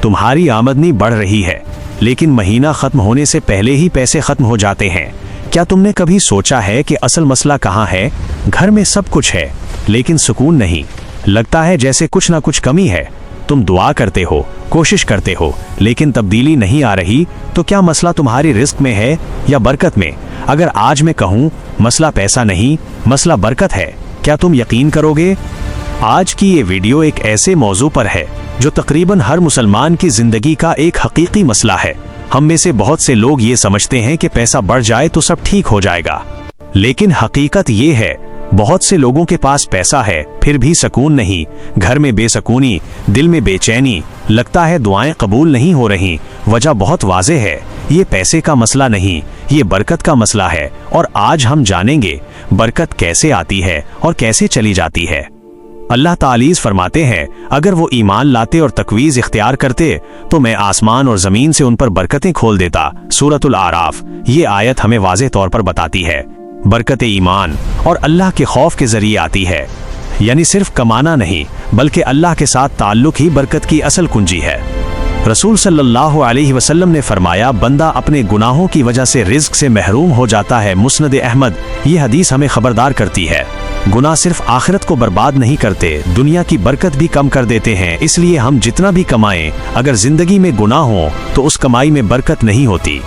तुम्हारी आमदनी बढ़ रही है, लेकिन महीना खत्म होने से पहले ही पैसे खत्म हो जाते हैं। क्या तुमने कभी सोचा है कि असल मसला कहाँ है? घर में सब कुछ है, लेकिन सुकून नहीं। लगता है जैसे कुछ ना कुछ कमी है। तुम दुआ करते हो, कोशिश करते हो, लेकिन तब्दीली नहीं आ रही। तो क्या मसला तुम्हारी रिस्क में है या बरकत में? अगर आज मैं कहूँ मसला पैसा नहीं, मसला बरकत है, क्या तुम यकीन करोगे? आज की ये वीडियो एक ऐसे मौजू पर है जो तकरीबन हर मुसलमान की जिंदगी का एक हकीकी मसला है। हम में से बहुत से लोग ये समझते हैं कि पैसा बढ़ जाए तो सब ठीक हो जाएगा, लेकिन हकीकत ये है बहुत से लोगों के पास पैसा है फिर भी सुकून नहीं। घर में बेसुकूनी, दिल में बेचैनी, लगता है दुआएं कबूल नहीं हो रही। वजह बहुत वाज़ेह है, ये पैसे का मसला नहीं, ये बरकत का मसला है। और आज हम जानेंगे बरकत कैसे आती है और कैसे चली जाती है। अल्लाह तालीज़ फरमाते हैं, अगर वो ईमान लाते और तकवीज़ इख्तियार करते तो मैं आसमान और ज़मीन से उन पर बरकतें खोल देता। सूरतुल आराफ। ये आयत हमें वाज़ेह तौर पर बताती है बरकत ईमान और अल्लाह के खौफ के ज़रिए आती है। यानी सिर्फ कमाना नहीं, बल्कि अल्लाह के साथ ताल्लुक़ ही बरकत की असल कुंजी है। रसूल सल्लल्लाहु अलैहि वसल्लम ने फरमाया, बंदा अपने गुनाहों की वजह से रिज़्क़ से महरूम हो जाता है। मुस्नद अहमद। ये हदीस हमें खबरदार करती है गुनाह सिर्फ आखिरत को बर्बाद नहीं करते, दुनिया की बरकत भी कम कर देते हैं। इसलिए हम जितना भी कमाएं, अगर जिंदगी में गुनाह हो तो उस कमाई में बरकत नहीं होती।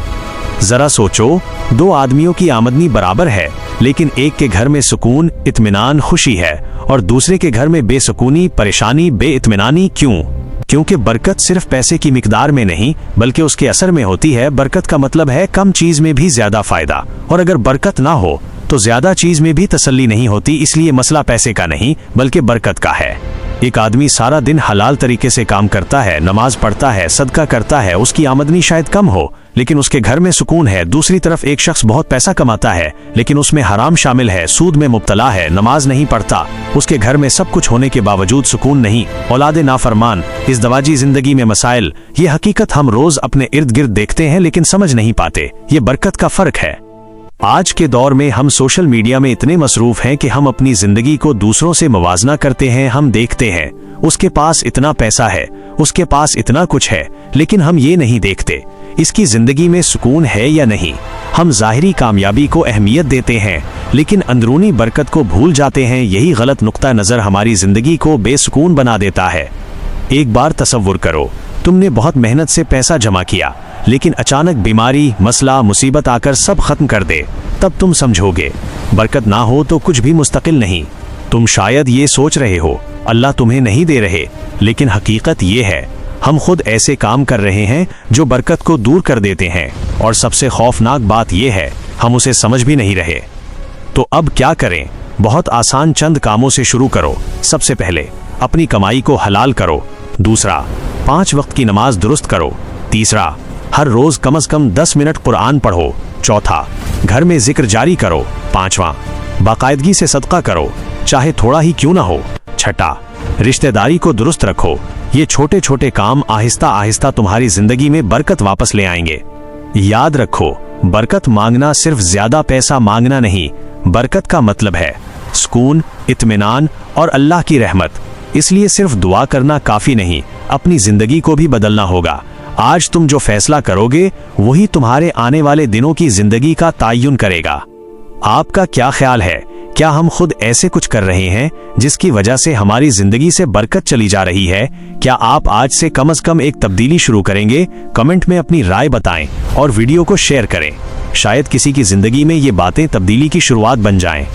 जरा सोचो, दो आदमियों की आमदनी बराबर है, लेकिन एक के घर में सुकून, इत्मीनान, खुशी है और दूसरे के घर में बेसुकूनी, परेशानी, बेइत्मीनानी। क्यों? क्योंकि बरकत सिर्फ पैसे की मिकदार में नहीं, बल्कि उसके असर में होती है। बरकत का मतलब है कम चीज में भी ज्यादा फायदा, और अगर बरकत ना हो तो ज्यादा चीज में भी तसल्ली नहीं होती। इसलिए मसला पैसे का नहीं, बल्कि बरकत का है। एक आदमी सारा दिन हलाल तरीके से काम करता है, नमाज पढ़ता है, सदका करता है, उसकी आमदनी शायद कम हो, लेकिन उसके घर में सुकून है। दूसरी तरफ एक शख्स बहुत पैसा कमाता है, लेकिन उसमें हराम शामिल है, सूद में मुब्तला है, नमाज नहीं पढ़ता, उसके घर में सब कुछ होने के बावजूद सुकून नहीं, औलादे नाफरमान, इस दवाजी जिंदगी में मसाइल। ये हकीकत हम रोज अपने इर्द गिर्द देखते हैं, लेकिन समझ नहीं पाते। ये बरकत का फर्क है। आज के दौर में हम सोशल मीडिया में इतने मसरूफ हैं कि हम अपनी जिंदगी को दूसरों से मुवाजना करते हैं। हम देखते हैं उसके पास इतना पैसा है, उसके पास इतना कुछ है, लेकिन हम ये नहीं देखते इसकी जिंदगी में सुकून है या नहीं। हम ज़ाहिरी कामयाबी को अहमियत देते हैं, लेकिन अंदरूनी बरकत को भूल जाते हैं। यही गलत नुक्ता नज़र हमारी जिंदगी को बेसुकून बना देता है। एक बार तसव्वुर करो, तुमने बहुत मेहनत से पैसा जमा किया, लेकिन अचानक बीमारी, मसला, मुसीबत आकर सब खत्म कर दे। तब तुम समझोगे बरकत ना हो तो कुछ भी मुस्तकिल नहीं। तुम शायद ये सोच रहे हो अल्लाह तुम्हें नहीं दे रहे, लेकिन हकीकत ये है हम खुद ऐसे काम कर रहे हैं जो बरकत को दूर कर देते हैं। और सबसे खौफनाक बात यह है हम उसे समझ भी नहीं रहे। तो अब क्या करें? बहुत आसान चंद कामों से शुरू करो। सबसे पहले अपनी कमाई को हलाल करो। दूसरा, 5 वक्त की नमाज दुरुस्त करो। तीसरा, हर रोज कम से कम 10 मिनट कुरान पढ़ो। चौथा, घर में जिक्र जारी करो। पांचवा, बाकायदगी से सदका करो, चाहे थोड़ा ही क्यों ना हो। छठा, रिश्तेदारी को दुरुस्त रखो। ये छोटे छोटे काम आहिस्ता आहिस्ता तुम्हारी जिंदगी में बरकत वापस ले आएंगे। याद रखो, बरकत मांगना सिर्फ ज्यादा पैसा मांगना नहीं, बरकत का मतलब है सुकून, इत्मीनान और अल्लाह की रहमत। इसलिए सिर्फ दुआ करना काफी नहीं, अपनी जिंदगी को भी बदलना होगा। आज तुम जो फैसला करोगे वही तुम्हारे आने वाले दिनों की जिंदगी का तायुन करेगा। आपका क्या ख्याल है? क्या हम खुद ऐसे कुछ कर रहे हैं जिसकी वजह से हमारी जिंदगी से बरकत चली जा रही है? क्या आप आज से कम एक तब्दीली शुरू करेंगे? कमेंट में अपनी राय बताएं और वीडियो को शेयर करें। शायद किसी की जिंदगी में ये बातें तब्दीली की शुरुआत बन जाएं।